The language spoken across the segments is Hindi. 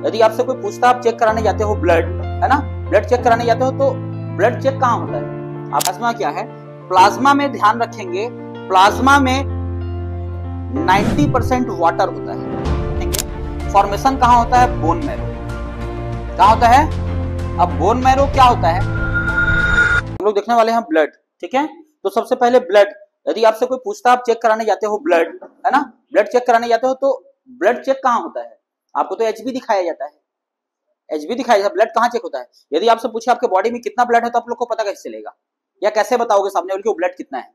यदि आपसे कोई पूछता है आप चेक कराने जाते हो ब्लड, है ना, ब्लड चेक कराने जाते हो तो ब्लड चेक कहाँ होता है? प्लाज्मा क्या है? प्लाज्मा में ध्यान रखेंगे, प्लाज्मा में 90% वाटर होता है। फॉर्मेशन कहाँ होता है? Bone marrow. कहाँ होता है? अब बोन मैरो क्या होता है? हम लोग देखने वाले हैं ब्लड, ठीक है। तो सबसे पहले ब्लड, यदि आपसे कोई पूछता है आप चेक कराने जाते हो ब्लड, है ना, ब्लड चेक कराने जाते हो तो ब्लड चेक कहाँ होता है? आपको तो एचबी दिखाया जाता है, एचबी दिखाया जाता है, ब्लड कहाँ चेक होता है? यदि आपसे पूछे आपके बॉडी में कितना ब्लड है तो आप लोग को पता कैसे चलेगा? या कैसे बताओगे सामने वाले को ब्लड कितना है?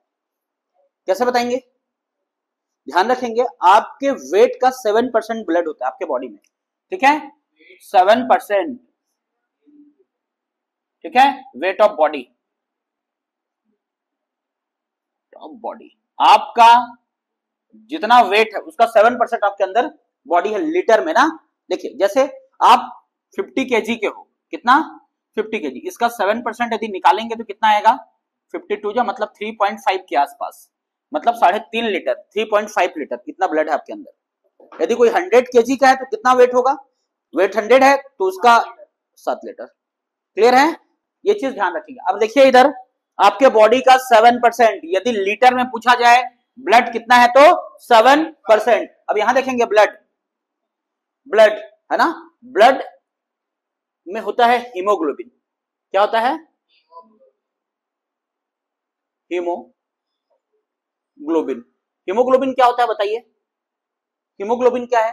कैसे बताएंगे? ध्यान रखेंगे आपके वेट का 7% ब्लड होता है आपके बॉडी में, ठीक है, 7%, ठीक है, वेट ऑफ बॉडी, बॉडी आपका जितना वेट है उसका 7% आपके अंदर बॉडी है लीटर में ना। देखिए जैसे आप 50 केजी के हो, कितना? 50 केजी, इसका 7% यदि निकालेंगे तो कितना आएगा? 52 जो मतलब 3.5 के आसपास, मतलब 3.5 लीटर, 3.5 लीटर इतना ब्लड है आपके अंदर। यदि कोई 100 केजी का है तो कितना वेट होगा? वेट 100 है तो उसका 7 लीटर। क्लियर है? ये चीज ध्यान रखिएगा। अब देखिए इधर आपके बॉडी का 7%, यदि लीटर में पूछा जाए ब्लड कितना है तो 7%। अब यहां देखेंगे ब्लड, ब्लड है ना, ब्लड में होता है हीमोग्लोबिन। क्या होता है? हीमोग्लोबिन। हीमोग्लोबिन क्या होता है बताइए? हीमोग्लोबिन क्या है?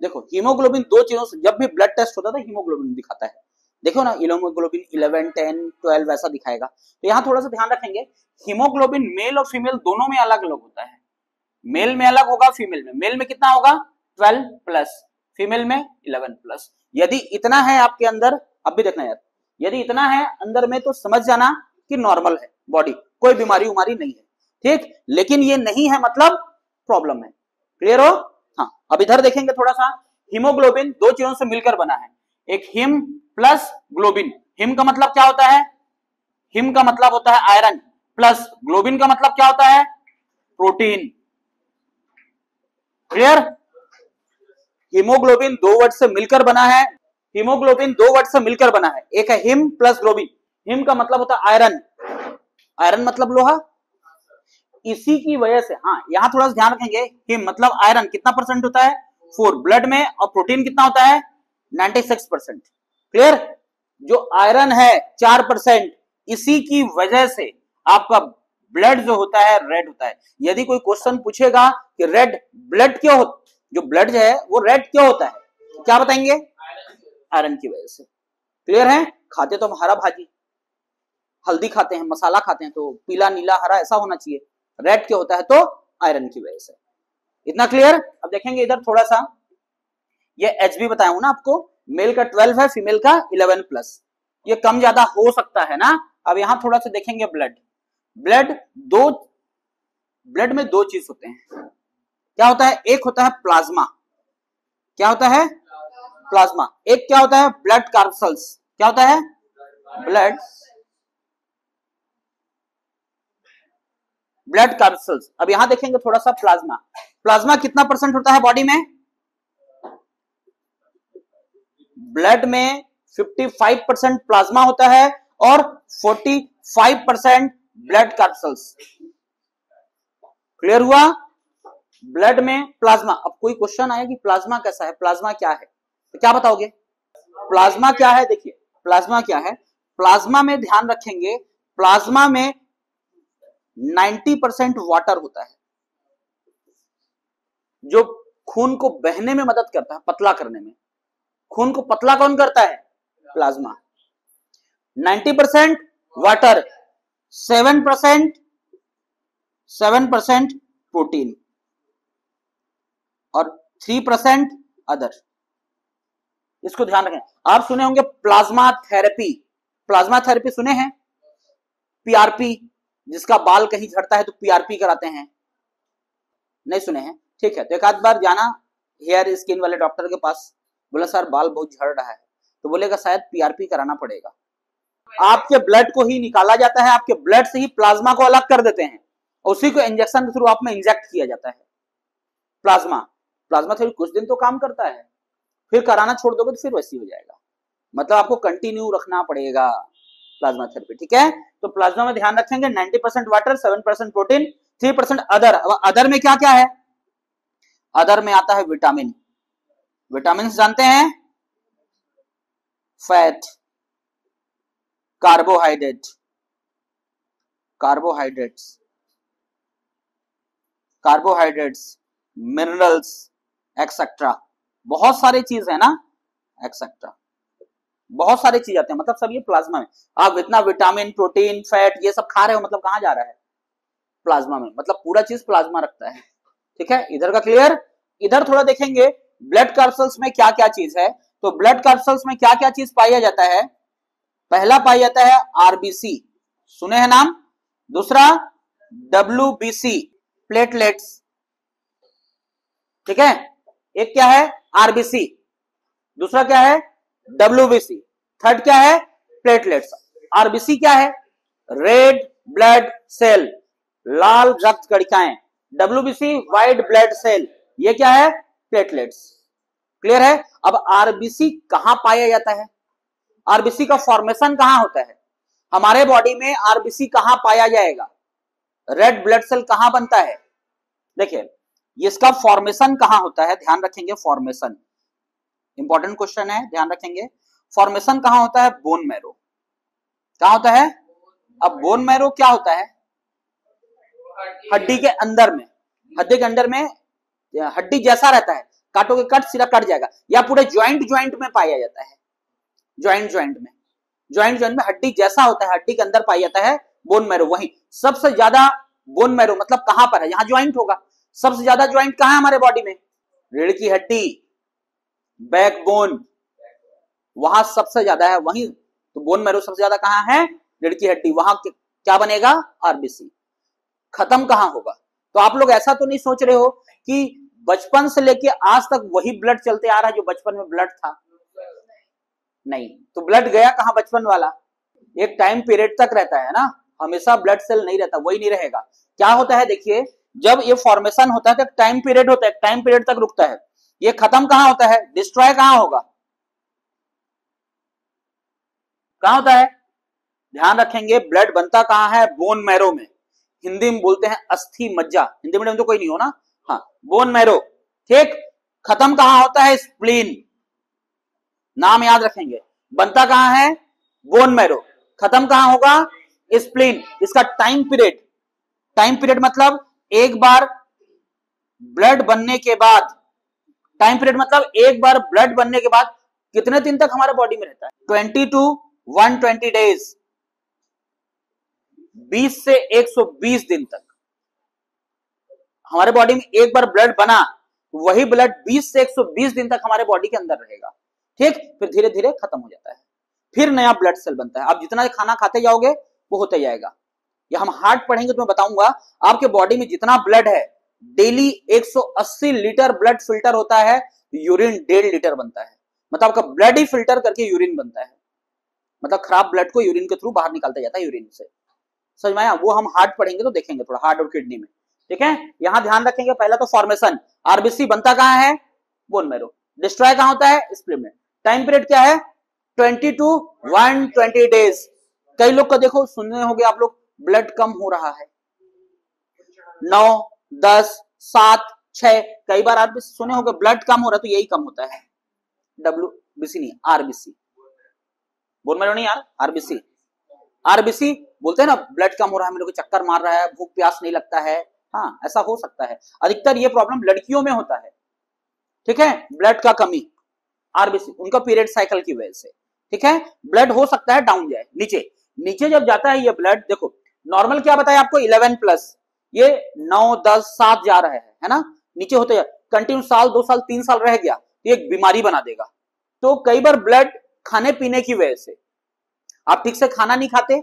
देखो हीमोग्लोबिन दो चीजों से, जब भी ब्लड टेस्ट होता है हीमोग्लोबिन दिखाता है, देखो ना, हीमोग्लोबिन 11, 10, 12 ऐसा दिखाएगा। तो यहां थोड़ा सा ध्यान रखेंगे, हीमोग्लोबिन मेल और फीमेल दोनों में अलग अलग होता है। मेल में अलग होगा, फीमेल में, मेल में कितना होगा? 12+, फीमेल में 11+। यदि इतना है आपके अंदर, अब भी देखना यार, यदि इतना है अंदर में तो समझ जाना कि नॉर्मल है बॉडी, कोई बीमारी उमारी नहीं है, ठीक। लेकिन ये नहीं है मतलब प्रॉब्लम है। क्लियर हो? हाँ। अब इधर देखेंगे थोड़ा सा, हीमोग्लोबिन दो चीजों से मिलकर बना है, एक हिम प्लस ग्लोबिन। हिम का मतलब क्या होता है? हिम का मतलब होता है आयरन, प्लस ग्लोबिन का मतलब क्या होता है? प्रोटीन। क्लियर? हीमोग्लोबिन दो वर्ड से मिलकर बना है, हीमोग्लोबिन दो वर्ड से मिलकर बना है, एक है हिम प्लस ग्लोबिन। हिम का मतलब होता है आयरन, आयरन मतलब लोहा। इसी की वजह से, हाँ यहां थोड़ा सा ध्यान रखेंगे, हिम मतलब आयरन कितना परसेंट होता है? 4 ब्लड में, और प्रोटीन कितना होता है? 96%। क्लियर? जो आयरन है 4%, इसी की वजह से आपका ब्लड जो होता है रेड होता है। यदि कोई क्वेश्चन पूछेगा कि रेड ब्लड क्यों हो, जो ब्लड है वो रेड क्यों होता है, तो क्या बताएंगे? आयरन की वजह से। क्लियर है? खाते तो हम हरा भाजी, हल्दी खाते हैं, मसाला खाते हैं, तो पीला नीला हरा ऐसा होना चाहिए, रेड क्यों होता है? तो आयरन की वजह से। इतना क्लियर? अब देखेंगे इधर थोड़ा सा, ये एचबी बताया हूं ना आपको, मेल का 12 है, फीमेल का 11+, ये कम ज्यादा हो सकता है ना। अब यहां थोड़ा सा देखेंगे ब्लड, ब्लड में दो चीज होते हैं। क्या होता है? एक होता है प्लाज्मा। क्या होता है? प्लाज्मा। एक क्या होता है? Blood carpals. क्या होता है? Blood carpals. अब यहां देखेंगे थोड़ा सा प्लाज्मा, प्लाज्मा कितना परसेंट होता है बॉडी में? ब्लड में 55% प्लाज्मा होता है और 45% ब्लड कार्पल्स। क्लियर हुआ? ब्लड में प्लाज्मा। अब कोई क्वेश्चन आया कि प्लाज्मा कैसा है, प्लाज्मा क्या है, तो क्या बताओगे? प्लाज्मा क्या है? देखिए प्लाज्मा क्या है, प्लाज्मा में ध्यान रखेंगे, प्लाज्मा में 90% वाटर होता है, जो खून को बहने में मदद करता है, पतला करने में। खून को पतला कौन करता है? प्लाज्मा। 90% वाटर, 7% प्रोटीन और 3% अदर। इसको ध्यान रखें। आप सुने होंगे प्लाज्मा थेरेपी, प्लाज्मा थेरेपी सुने हैं? पीआरपी, जिसका बाल कहीं झड़ता है तो पीआरपी कराते हैं, नहीं सुने हैं? ठीक है, तो एक आध बार जाना हेयर स्किन वाले डॉक्टर के पास, बोला सर बाल बहुत झड़ रहा है, तो बोलेगा शायद पीआरपी कराना पड़ेगा। आपके ब्लड को ही निकाला जाता है, आपके ब्लड से ही प्लाज्मा को अलग कर देते हैं, उसी को इंजेक्शन के थ्रू आप में इंजेक्ट किया जाता है। प्लाज्मा थेरेपी कुछ दिन तो काम करता है, फिर कराना छोड़ दोगे तो फिर वैसी हो जाएगा। मतलब आपको कंटिन्यू रखना पड़ेगा प्लाज्मा थेरेपी, ठीक है। तो प्लाज्मा में ध्यान रखेंगे 90% वाटर, 7% प्रोटीन, 3% अदर। अदर में क्या क्या है? अदर में आता है विटामिन। विटामिन जानते हैं? Fat, carbohydrate, carbohydrates, minerals etcetera, बहुत सारी चीज है ना, एक्सेट्रा, बहुत सारी चीज आते हैं। मतलब सब ये प्लाज्मा में। आप इतना विटामिन, प्रोटीन, फैट ये सब खा रहे हो, मतलब कहां जा रहा है? प्लाज्मा में। मतलब पूरा चीज प्लाज्मा रखता है, ठीक है। इधर का क्लियर। इधर थोड़ा देखेंगे ब्लड कैप्सूल्स में क्या क्या चीज है। तो ब्लड कैप्सूल्स में क्या क्या चीज पाया जाता है? पहला पाया जाता है आरबीसी, सुने हैं नाम। दूसरा डब्ल्यूबीसी, प्लेटलेट्स, ठीक है। एक क्या है? आरबीसी, दूसरा क्या है? डब्ल्यूबीसी, थर्ड क्या है? प्लेटलेट्स। आरबीसी क्या है? रेड ब्लड सेल, लाल रक्त कणिकाएं। डब्ल्यूबीसी व्हाइट ब्लड सेल, ये क्या है? प्लेटलेट्स। क्लियर है। अब आरबीसी कहां पाया जाता है? आरबीसी का फॉर्मेशन कहां होता है? हमारे बॉडी में आरबीसी कहां पाया जाएगा? रेड ब्लड सेल कहां बनता है? देखिए इसका फॉर्मेशन कहां होता है, ध्यान रखेंगे। फॉर्मेशन इंपॉर्टेंट क्वेश्चन है, ध्यान रखेंगे। फॉर्मेशन कहां होता है? Bone marrow. कहां होता है? अब बोन मैरो क्या होता है? हड्डी के अंदर में, हड्डी के अंदर में हड्डी जैसा रहता है, काटोगे कट सीधा कट जाएगा, या पूरे ज्वाइंट में पाया जाता है। ज्वाइंट में हड्डी जैसा होता है, हड्डी के अंदर पाया जाता है बोन मैरो। वही सबसे ज्यादा बोन मैरो मतलब कहां पर है? यहां ज्वाइंट होगा। सबसे ज्यादा ज्वाइंट कहां है हमारे बॉडी में? रीढ़ की हड्डी, बैकबोन, वहां सबसे ज्यादा है। वहीं तो बोन मैरो सबसे ज्यादा कहां है? रीढ़ की हड्डी। वहां क्या बनेगा? आरबीसी। खत्म कहां होगा? तो आप लोग ऐसा तो नहीं सोच रहे हो कि बचपन से लेके आज तक वही ब्लड चलते आ रहा है जो बचपन में ब्लड था? नहीं। तो ब्लड गया कहां? बचपन वाला एक टाइम पीरियड तक रहता है ना, हमेशा ब्लड सेल नहीं रहता, वही नहीं रहेगा। क्या होता है देखिए, जब ये फॉर्मेशन होता है तो टाइम पीरियड होता है, टाइम पीरियड तक रुकता है। ये खत्म कहां होता है? डिस्ट्रॉय कहां होगा? कहां होता है? ध्यान रखेंगे ब्लड बनता कहां है? बोन मैरो में। हिंदी में बोलते हैं अस्थि मज्जा, हिंदी मीडियम तो कोई नहीं हो ना, हाँ बोन मैरो, ठीक। खत्म कहां होता है? स्प्लीन, नाम याद रखेंगे। बनता कहां है? Bone marrow. खत्म कहां होगा? स्प्लीन। इसका टाइम पीरियड मतलब एक बार ब्लड बनने के बाद, टाइम पीरियड मतलब एक बार ब्लड बनने के बाद कितने दिन तक हमारे बॉडी में रहता है? 20 to 120 डेज, 20 से 120 दिन तक हमारे बॉडी में एक बार ब्लड बना, वही ब्लड 20 से 120 दिन तक हमारे बॉडी के अंदर रहेगा, ठीक। फिर धीरे धीरे खत्म हो जाता है, फिर नया ब्लड सेल बनता है। आप जितना खाना खाते जाओगे वो होते जाएगा। या हम हार्ट पढ़ेंगे तो मैं बताऊंगा आपके बॉडी में जितना ब्लड है, डेली 180 लीटर ब्लड फिल्टर होता है, यूरिन 1.5 लीटर बनता है। मतलब आपका ब्लड ही फिल्टर करके यूरिन बनता है, मतलब खराब ब्लड को यूरिन के थ्रू बाहर निकालता जाता है यूरिन से। समझ में आया? वो हम हार्ट पढ़ेंगे तो देखेंगे थोड़ा, हार्ट और किडनी में, ठीक है। यहां ध्यान रखेंगे पहला तो फॉर्मेशन, आरबीसी बनता कहां है? Bone marrow. डिस्ट्रॉय कहां होता है? स्प्लीन में। टाइम पीरियड क्या है? 20 to 120 डेज। कई लोग का देखो सुनने होंगे आप लोग, ब्लड कम हो रहा है, 9, 10, 7, 6, कई बार आप भी सुने होंगे ब्लड कम हो रहा है, तो यही कम होता है। डब्ल्यूबीसी नहीं, आरबीसी। बोन मैरो नहीं यार, आरबीसी। आरबीसी बोलते हैं ना, ब्लड कम हो रहा है, मेरे को चक्कर मार रहा है, भूख प्यास नहीं लगता है, हाँ ऐसा हो सकता है। अधिकतर ये प्रॉब्लम लड़कियों में होता है, ठीक है, ब्लड का कमी, आरबीसी, उनका पीरियड साइकिल की वजह से, ठीक है। ब्लड हो सकता है डाउन जाए, नीचे जब जाता है ये ब्लड, देखो नॉर्मल क्या बताया आपको 11+, ये 9, 10, 7 जा रहा है ना, नीचे होते जाए, कंटिन्यू साल 2 साल 3 साल रह गया तो एक बीमारी बना देगा। तो कई बार ब्लड खाने पीने की वजह से, आप ठीक से खाना नहीं खाते,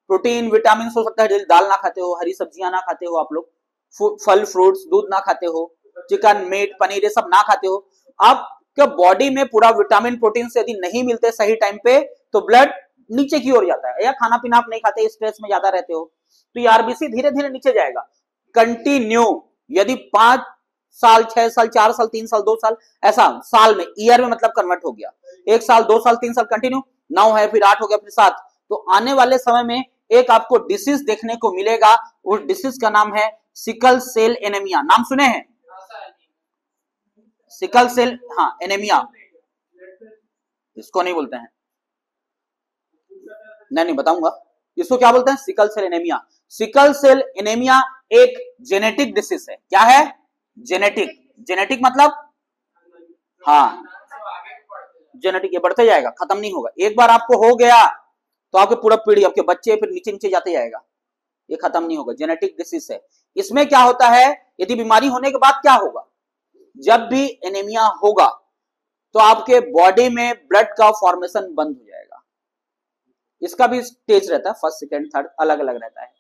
प्रोटीन विटामिन हो सकता है दाल ना खाते हो, हरी सब्जियां ना खाते हो आप लोग, फल फ्रूट्स दूध ना खाते हो, चिकन मीट पनीर ये सब ना खाते हो, आपके बॉडी में पूरा विटामिन प्रोटीन से यदि नहीं मिलते सही टाइम पे तो ब्लड नीचे की ओर जाता है। या खाना पीना आप नहीं खाते, स्ट्रेस में ज्यादा रहते हो, तो ये आरबीसी धीरे धीरे नीचे जाएगा। कंटिन्यू यदि 5 साल, 6 साल, 4 साल, 3 साल, 2 साल, ऐसा साल में, ईयर में मतलब कन्वर्ट हो गया। 1 साल, 2 साल, 3 साल कंटिन्यू, 9 है, फिर 8 हो गया, फिर 7। तो आने वाले समय में एक आपको डिसीज देखने को मिलेगा, उस डिसीज का नाम है सिकल सेल एनीमिया। नाम सुने हैं? सिकल सेल, हाँ, एनीमिया, इसको नहीं बोलते हैं, नहीं बताऊंगा इसको क्या बोलते हैं, sickle cell anaemia. Sickle cell anaemia एक जेनेटिक डिसीज है। क्या है? जेनेटिक। जेनेटिक मतलब, हाँ, जेनेटिक, ये बढ़ते जाएगा, खत्म नहीं होगा। एक बार आपको हो गया तो आपके पूरा पीढ़ी, आपके बच्चे फिर नीचे नीचे जाते जाएगा, ये खत्म नहीं होगा। जेनेटिक डिसीज है। इसमें क्या होता है, यदि बीमारी होने के बाद क्या होगा, जब भी एनीमिया होगा तो आपके बॉडी में ब्लड का फॉर्मेशन बंद हो जाएगा। इसका भी स्टेज रहता है, फर्स्ट, सेकेंड, थर्ड, अलग अलग रहता है,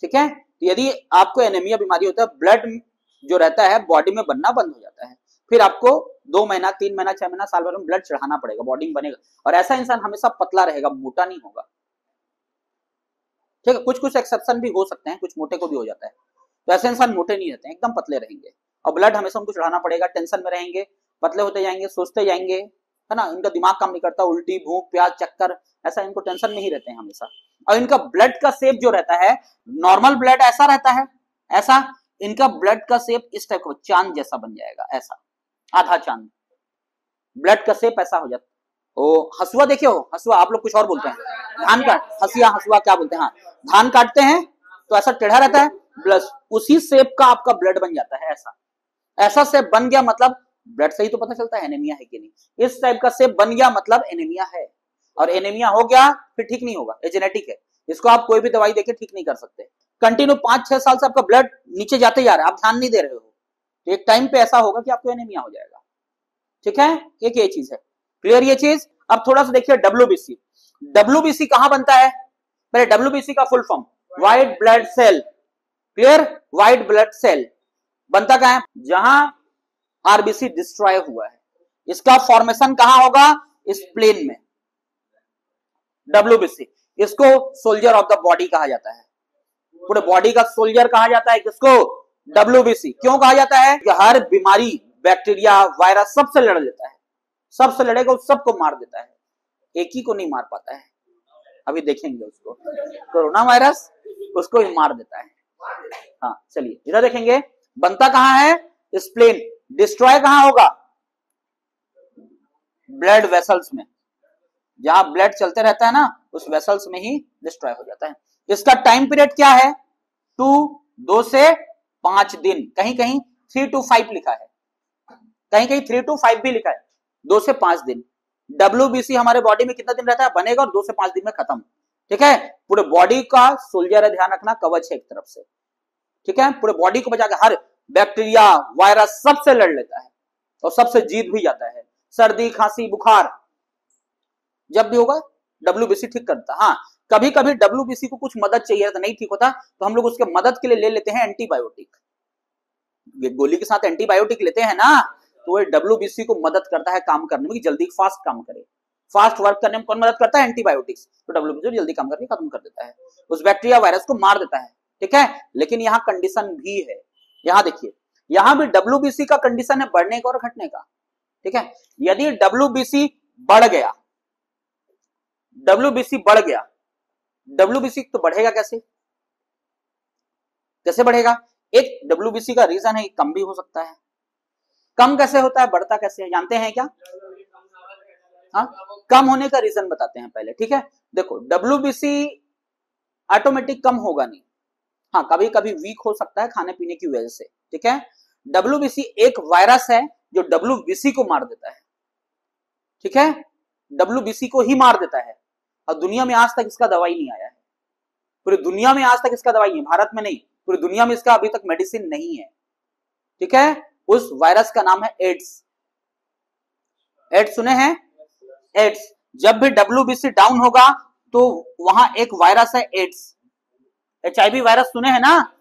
ठीक है। तो यदि आपको एनीमिया बीमारी होता है, ब्लड जो रहता है बॉडी में बनना बंद हो जाता है, फिर आपको 2 महीना, 3 महीना, 6 महीना, साल भर में ब्लड चढ़ाना पड़ेगा, बॉडी में बनेगा। और ऐसा इंसान हमेशा पतला रहेगा, मोटा नहीं होगा, ठीक है। कुछ कुछ एक्सेप्शन भी हो सकते हैं, कुछ मोटे को भी हो जाता है, तो ऐसे इंसान मोटे नहीं रहते हैं, एकदम पतले रहेंगे। और ब्लड हमेशा उनको चढ़ाना पड़ेगा, टेंशन में रहेंगे, पतले होते जाएंगे, सोचते जाएंगे, है ना, इनका दिमाग काम नहीं करता, उल्टी, भूख, प्यास, चक्कर, ऐसा इनको टेंशन में ही रहते हैं हमेशा। और इनका ब्लड का शेप जो रहता है, नॉर्मल ब्लड ऐसा रहता है, ऐसा, इनका ब्लड का शेप इस टाइप का चांद जैसा बन जाएगा, ऐसा आधा चांद, ब्लड का शेप ऐसा हो जाता है। ओ, हसुआ देखे हो, हसुआ आप लोग कुछ और बोलते हैं, धान काट, हसिया, हसुआ क्या बोलते हैं, हाँ, धान काटते हैं तो ऐसा टेढ़ा रहता है, ब्लड उसी शेप का आपका ब्लड बन जाता है, ऐसा ऐसा शेप बन गया मतलब ब्लड से ही तो पता चलता है एनीमिया है कि नहीं। इस टाइप का शेप बन गया मतलब एनीमिया है। और एनीमिया हो गया फिर ठीक नहीं होगा, ये जेनेटिक है, इसको आप कोई भी दवाई देके ठीक नहीं कर सकते। कंटिन्यू 5-6 साल से आपका ब्लड नीचे जाते जा रहा है, आप ध्यान नहीं दे रहे हो, तो एक टाइम पे ऐसा होगा कि आपको एनीमिया हो जाएगा, ठीक है। एक ये चीज है, क्लियर ये चीज। अब थोड़ा सा देखिए डब्ल्यूबीसी। डब्ल्यूबीसी कहां बनता है, पहले डब्ल्यूबीसी का full form white blood cell, clear, white blood cell बनता कहां है, जहां आरबीसी डिस्ट्रॉय हुआ है, इसका फॉर्मेशन कहां होगा, स्प्लीन में, डब्ल्यूबीसी। इसको सोल्जर ऑफ द बॉडी कहा जाता है, पूरे बॉडी का सोल्जर कहा जाता है किसको, डब्ल्यूबीसी। क्यों कहा जाता है कि हर बीमारी, बैक्टीरिया, वायरस सबसे लड़ लेता है, सबसे लड़ेगा, उस सबको मार देता है, एक ही को नहीं मार पाता है, अभी देखेंगे उसको, कोरोना वायरस उसको ही मार देता है। हाँ चलिए इधर देखेंगे, बनता कहां है, स्प्लीन। डिस्ट्रॉय कहां होगा, ब्लड वेसल्स में, जहां ब्लड चलते रहता है ना, उस वेसल्स में ही डिस्ट्रॉय हो जाता है। इसका टाइम पीरियड क्या है, 2 से 5 दिन, कहीं कहीं 3 to 5 लिखा है, कहीं कहीं 3 to 5 भी लिखा है, 2 से 5 दिन। डब्ल्यूबीसी हमारे बॉडी में कितना दिन रहता है, बनेगा और 2 से 5 दिन में खत्म, ठीक है। पूरे बॉडी का सोल्जर है, ध्यान रखना, कवच है एक तरफ से, ठीक है, पूरे बॉडी को बचा के हर बैक्टीरिया, वायरस सबसे लड़ लेता है और सबसे जीत भी जाता है। सर्दी, खांसी, बुखार जब भी होगा डब्ल्यूबीसी ठीक करता। हाँ, कभी कभी डब्ल्यूबीसी को कुछ मदद चाहिए तो नहीं ठीक होता, तो हम लोग उसके मदद के लिए ले लेते हैं एंटीबायोटिक, गोली के साथ एंटीबायोटिक लेते हैं ना, तो वो डब्ल्यूबीसी को मदद करता है काम करने में, कि जल्दी फास्ट काम करे, फास्ट वर्क करने में कौन मदद करता है, एंटीबायोटिक्स। तो डब्ल्यूबीसी जल्दी काम करके खत्म कर देता है, उस बैक्टीरिया वायरस को मार देता है, ठीक है। लेकिन यहाँ कंडीशन भी है, यहाँ देखिए, यहाँ भी डब्ल्यूबीसी का कंडीशन है बढ़ने का और घटने का, ठीक है। यदि डब्ल्यूबीसी बढ़ गया, डब्ल्यूबीसी बढ़ गया, डब्ल्यूबीसी तो बढ़ेगा कैसे, कैसे बढ़ेगा, एक डब्ल्यूबीसी का रीजन है कम भी हो सकता है। कम कैसे होता है, बढ़ता कैसे है, जानते हैं क्या, हाँ, कम होने का रीजन बताते हैं पहले, ठीक है। देखो डब्ल्यूबीसी ऑटोमेटिक कम होगा नहीं, हाँ कभी कभी वीक हो सकता है खाने पीने की वजह से, ठीक है। डब्ल्यूबीसी एक वायरस है जो डब्ल्यूबीसी को मार देता है, ठीक है, डब्ल्यूबीसी को ही मार देता है। और दुनिया में आज तक इसका दवाई नहीं आया है, पूरी दुनिया में आज तक इसका दवाई नहीं, भारत में नहीं, पूरी दुनिया में इसका अभी तक मेडिसिन नहीं है, ठीक है। उस वायरस का नाम है एड्स। एड्स सुने हैं, एड्स। जब भी डब्ल्यूबीसी डाउन होगा तो वहां एक वायरस है एड्स, एचआईवी वायरस सुने हैं ना,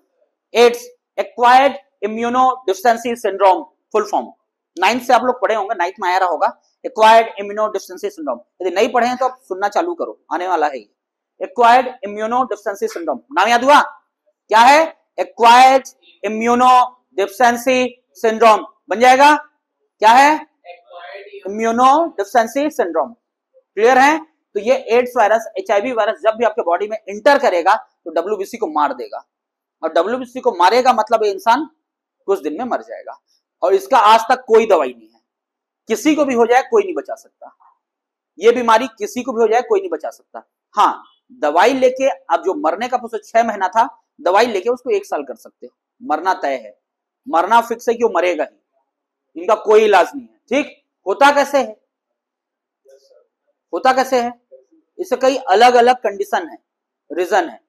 AIDS, acquired immunodeficiency syndrome full form, 9th से आप लोग पढ़े होंगे, 9th में आया रहा होगा, एक्वायर्ड इम्यूनो डिफिशिएंसी सिंड्रोम। यदि नहीं पढ़े हैं तो आप सुनना चालू करो, आने वाला है एक्वायर्ड इम्यूनो डिफिशिएंसी सिंड्रोम। नाम याद हुआ, क्या है, एक्वायर्ड इम्यूनो डिफिशिएंसी सिंड्रोम बन जाएगा। क्या है? Immunodeficiency syndrome. क्लियर है? तो ये एड्स वायरस, एचआईवी वायरस जब भी आपके बॉडी में इंटर करेगा तो डब्ल्यूबीसी को मार देगा, और डब्ल्यूबीसी को मारेगा मतलब ये इंसान कुछ दिन में मर जाएगा। और इसका आज तक कोई दवाई नहीं है, किसी को भी हो जाए कोई नहीं बचा सकता। ये बीमारी किसी को भी हो जाए कोई नहीं बचा सकता। हाँ, दवाई लेके अब जो मरने का प्रोसेस 6 महीना था, दवाई लेके उसको 1 साल कर सकते हो। मरना तय है, मरना फिक्स है कि वो मरेगा ही, इनका कोई इलाज नहीं है। ठीक, होता कैसे है? होता कैसे है? इससे कई अलग अलग कंडीशन है, रीजन है।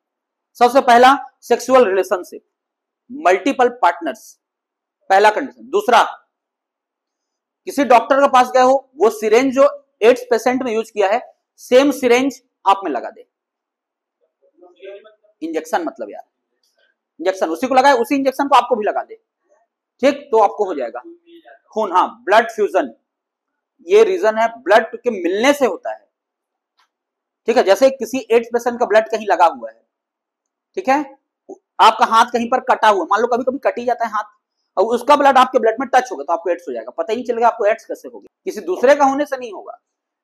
सबसे पहला सेक्सुअल रिलेशनशिप, मल्टीपल पार्टनर्स, पहला कंडीशन। दूसरा, किसी डॉक्टर के पास गए हो, वो सिरेंज जो एड्स पेशेंट में यूज किया है सेम सिरेंज आप में लगा दे। इंजेक्शन मतलब यार, इंजेक्शन उसी को लगाए, उसी इंजेक्शन को आपको भी लगा दे, ठीक, तो आपको हो जाएगा खून। हाँ, ब्लड फ्यूजन, ये रीजन है, ब्लड के मिलने से होता है। ठीक है, जैसे किसी एड्स पेशेंट का ब्लड कहीं लगा हुआ है, ठीक है, आपका हाथ कहीं पर कटा हुआ, मान लो कभी कभी कट ही जाता है हाथ, और उसका ब्लड आपके ब्लड में टच होगा तो आपको एड्स हो जाएगा, पता ही नहीं चलेगा आपको एड्स कैसे होगा, किसी दूसरे का होने से नहीं होगा।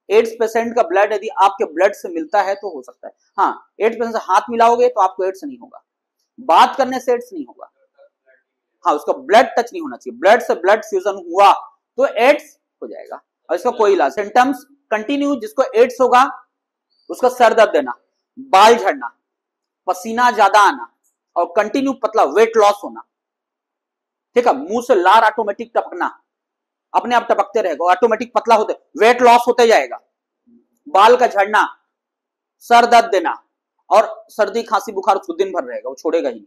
एड्स पेशेंट का ब्लड यदि आपके ब्लड से मिलता है तो हो सकता है। हाँ, एड्स पेशेंट से हाथ मिलाओगे तो आपको एड्स नहीं होगा, बात करने से एड्स नहीं होगा। हाँ, उसका ब्लड टच नहीं होना चाहिए, ब्लड से ब्लड फ्यूजन हुआ तो एड्स हो जाएगा, और इसका कोई इलाज। सिम्टम्स कंटिन्यू, जिसको एड्स होगा उसका सर दर्द देना, बाल झड़ना, पसीना ज्यादा आना, और कंटिन्यू पतला, वेट लॉस होना। ठीक है, मुंह से लार ऑटोमेटिक टपकना, अपने आप टपकते रहेगा, ऑटोमेटिक पतला होते, वेट लॉस होते जाएगा, बाल का झड़ना, सर दर्द देना, और सर्दी खांसी बुखार उसको दिन भर रहेगा, वो छोड़ेगा ही नहीं,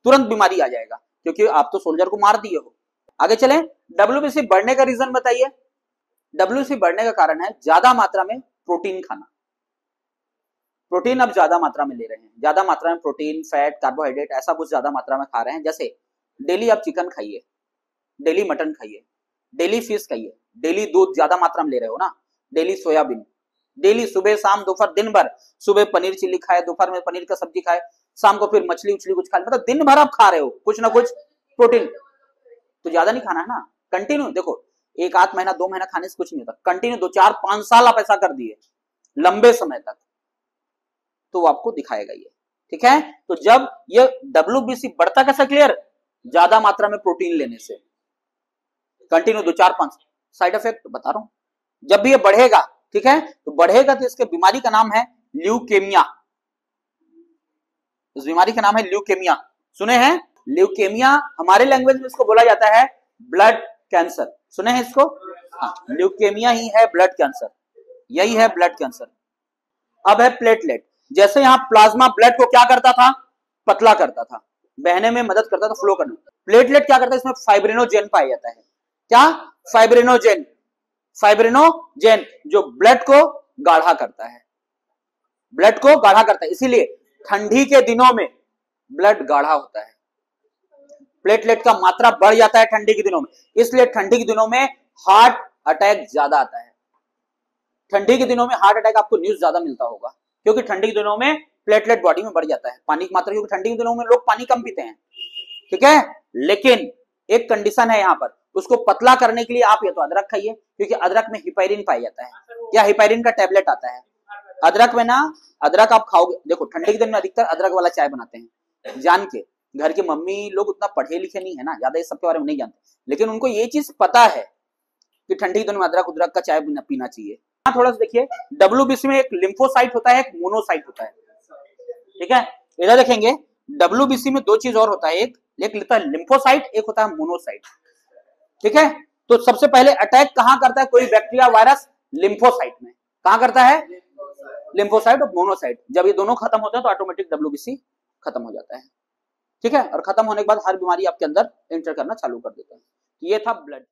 तुरंत बीमारी आ जाएगा, क्योंकि आप तो सोल्जर को मार दिए हो। आगे चलें, डब्ल्यूबीसी बढ़ने का रीजन बताइए। डब्ल्यूबीसी बढ़ने का कारण है ज्यादा मात्रा में प्रोटीन खाना। प्रोटीन अब ज्यादा मात्रा में ले रहे हैं, ज्यादा मात्रा में प्रोटीन, फैट, कार्बोहाइड्रेट, ऐसा कुछ ज्यादा मात्रा में खा रहे हैं। जैसे डेली आप चिकन खाइए, डेली मटन खाइए, डेली फिश खाइए, डेली दूध ज्यादा मात्रा में ले रहे हो ना, डेली सोयाबीन, डेली सुबह शाम दोपहर दिन भर, सुबह पनीर चिल्ली खाए, दोपहर में पनीर का सब्जी खाए, शाम को फिर मछली उछली कुछ खा, मतलब दिन भर आप खा रहे हो कुछ ना कुछ प्रोटीन, तो ज्यादा नहीं खाना है ना। कंटिन्यू देखो, 1 आध महीना 2 महीना खाने से कुछ नहीं होता, कंटिन्यू 2 4 5 साल आप ऐसा कर दिए लंबे समय तक, तो वो आपको दिखाएगा ये। ठीक है, तो जब ये डब्ल्यूबीसी बढ़ता कैसा, क्लियर, ज्यादा मात्रा में प्रोटीन लेने से, कंटिन्यू 2 4 5 साइड इफेक्ट बता रहा हूं। जब भी ये बढ़ेगा, ठीक है, तो बढ़ेगा तो इसके बीमारी का नाम है ल्यूकेमिया। इस बीमारी का नाम है ल्यूकेमिया, सुने हैं? ल्यूकेमिया हमारे लैंग्वेज में इसको बोला जाता है ब्लड कैंसर, सुने हैं इसको? हाँ, ल्यूकेमिया ही है ब्लड कैंसर, यही है ब्लड कैंसर। अब है प्लेटलेट, जैसे यहां प्लाज्मा ब्लड को क्या करता था, पतला करता था, बहने में मदद करता था, फ्लो करने। प्लेटलेट क्या करता है, इसमें फाइब्रिनोजेन पाया जाता है। क्या? फाइब्रिनोजेन, फाइब्रिनोजेन जो ब्लड को गाढ़ा करता है, ब्लड को गाढ़ा करता है, इसीलिए ठंडी के दिनों में ब्लड गाढ़ा होता है, प्लेटलेट का मात्रा बढ़ जाता है ठंडी के दिनों में, इसलिए ठंडी के दिनों में हार्ट अटैक ज्यादा आता है। ठंडी के दिनों में हार्ट अटैक आपको न्यूज ज्यादा मिलता होगा, क्योंकि ठंडी के दिनों में प्लेटलेट बॉडी में बढ़ जाता है, पानी की मात्रा, क्योंकि ठंडी के दिनों में लोग पानी कम पीते हैं। ठीक है, लेकिन एक कंडीशन है यहां पर, उसको पतला करने के लिए आप या तो अदरक खाइए, क्योंकि अदरक में हिपैरिन पाया जाता है, या हिपैरिन का टैबलेट आता है अदरक में ना। अदरक आप खाओगे, देखो ठंडी के दिन में अधिकतर अदरक वाला चाय बनाते हैं, जान के, घर की मम्मी लोग उतना पढ़े लिखे नहीं है ना, ज्यादा इस सबके बारे में नहीं जानते, लेकिन उनको ये चीज पता है कि ठंडी के दिन में अदरक उदरक का चाय पीना चाहिए। थोड़ा सा देखिए, डब्ल्यूबीसी में एक लिम्फोसाइट होता है, एक मोनोसाइट होता है। ठीक है, इधर देखेंगे, डब्ल्यूबीसी में 2 चीज और होता है, एक होता है लिम्फोसाइट, एक होता है मोनोसाइट। ठीक है, तो सबसे पहले अटैक कहां करता है कोई बैक्टीरिया वायरस, लिम्फोसाइट में। कहां करता है? लिम्फोसाइट और मोनोसाइट। जब ये दोनों खत्म होते हैं तो ऑटोमेटिक डब्ल्यूबीसी खत्म हो जाता है। ठीक है, और खत्म होने के बाद हर बीमारी आपके अंदर एंटर करना चालू कर देता है। ये था ब्लड।